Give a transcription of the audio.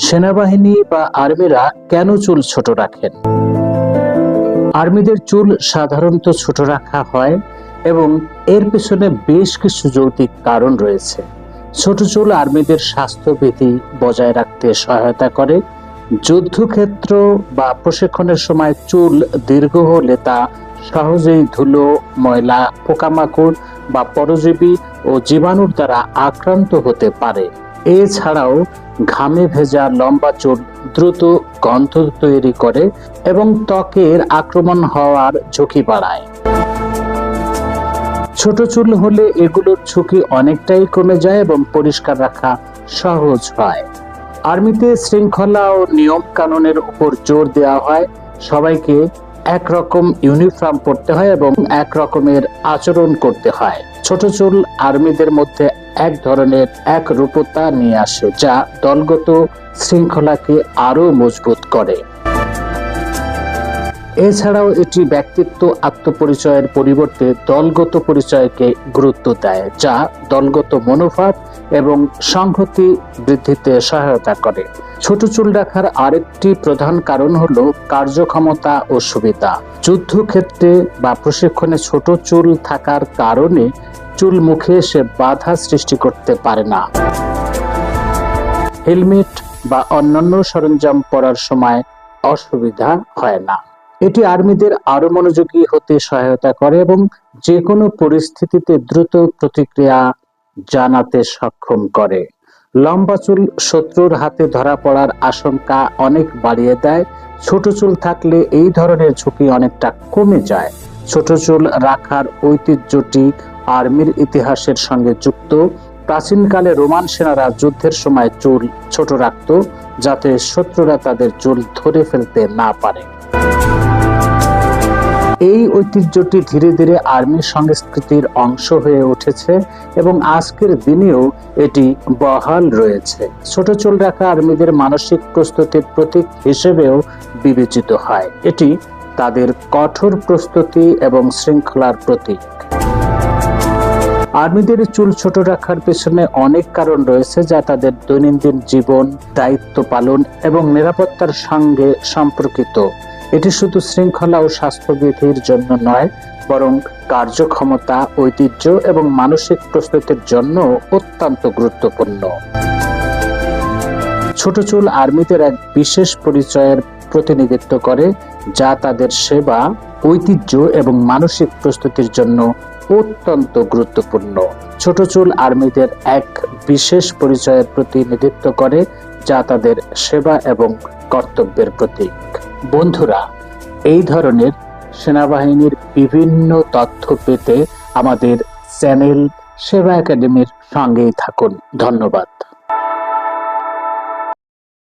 সেনাবাহিনী বা আর্মিরা কেন চুল ছোট রাখেন? আর্মিদের চুল সাধারণত ছোট রাখা হয় এবং এর পেছনে বেশ কিছু যৌক্তিক কারণ রয়েছে। ছোট চুল আর্মিদের স্বাস্থ্যবিধি বজায় রাখতে সহায়তা করে। যুদ্ধক্ষেত্র বা প্রশিক্ষণের সময় চুল দীর্ঘ হলে তা সহজেই ধুলো, ময়লা, পোকামাকড় বা পরজীবী ও জীবাণুর দ্বারা আক্রান্ত হতে পারে। এছাড়াও ঘামে ভেজা লম্বা চুল দ্রুত গন্ধ তৈরি করে এবং ত্বকের আক্রমণ হওয়ার ঝুঁকি বাড়ায়। ছোট চুল হলে এগুলোর ঝুঁকি অনেকটাই কমে যায় এবং পরিষ্কার রাখা সহজ হয়। আর্মিতে শৃঙ্খলা ও নিয়ম কানুনের উপর জোর দেওয়া হয়। সবাইকে একরকম ইউনিফর্ম পরতে হয় এবং এক রকমের আচরণ করতে হয়। ছোট চুল আর্মিদের মধ্যে এক ধরনের একরূপতা নিয়ে আসে, যা দলগত শৃঙ্খলাকে আরো মজবুত করে। এছাড়াও এটি ব্যক্তিত্ব আত্মপরিচয়ের পরিবর্তে দলগত পরিচয়কে গুরুত্ব দেয়, যা দলগত মনোভাব এবং সংহতি বৃদ্ধিতে সহায়তা করে। ছোট চুল রাখার আরেকটি প্রধান কারণ হলো কার্যক্ষমতা ও সুবিধা। যুদ্ধক্ষেত্রে বা প্রশিক্ষণে ছোট চুল থাকার কারণে চুল মুখে এসে বাধা সৃষ্টি করতে পারে না। হেলমেট বা অন্যান্য সরঞ্জাম পরার সময় অসুবিধা হয় না। এটি আর্মিদের আরো মনোযোগী হতে সহায়তা করে এবং যে কোনো পরিস্থিতিতে দ্রুত প্রতিক্রিয়া জানাতে সক্ষম করে। লম্বা চুল শত্রুর হাতে ধরা পড়ার আশঙ্কা অনেক বাড়িয়ে দেয়। ছোট চুল থাকলে এই ধরনের ঝুঁকি অনেকটা কমে যায়। ছোট চুল রাখার ঐতিহ্যটি আর্মির ইতিহাসের সঙ্গে যুক্ত। প্রাচীনকালে রোমান সেনারা যুদ্ধের সময় চুল ছোট রাখত, যাতে শত্রুরা তাদের চুল ধরে ফেলতে না পারে। এই ঐতিহ্যটি ধীরে ধীরে আর্মির সংস্কৃতির অংশ হয়ে উঠেছে এবং আজকের দিনেও এটি বহাল রয়েছে। ছোট চুল রাখা আর্মিদের মানসিক প্রস্তুতির প্রতীক হিসেবেও বিবেচিত হয়। এটি তাদের কঠোর প্রস্তুতি এবং শৃঙ্খলার প্রতীক। আর্মিদের চুল ছোট রাখার পেছনে অনেক কারণ রয়েছে, যা তাদের দৈনন্দিন জীবন, দায়িত্ব পালন এবং নিরাপত্তার সঙ্গে সম্পর্কিত। এটি শুধু শৃঙ্খলা ও স্বাস্থ্যবিধির জন্য নয়, বরং কার্যক্ষমতা, ঐতিহ্য এবং মানসিক প্রস্তুতির জন্য অত্যন্ত গুরুত্বপূর্ণ। ছোট চুল আর্মিদের এক বিশেষ পরিচয়ের প্রতিনিধিত্ব করে, যা তাদের সেবা, ঐতিহ্য এবং মানসিক প্রস্তুতির জন্য অত্যন্ত গুরুত্বপূর্ণ। ছোট চুল আর্মিদের এক বিশেষ পরিচয়ের প্রতিনিধিত্ব করে, যা তাদের সেবা এবং কর্তব্যের প্রতীক। বন্ধুরা, এই ধরনের সেনাবাহিনীর বিভিন্ন তথ্য পেতে আমাদের চ্যানেল সেবা একাডেমির সঙ্গেই থাকুন। ধন্যবাদ।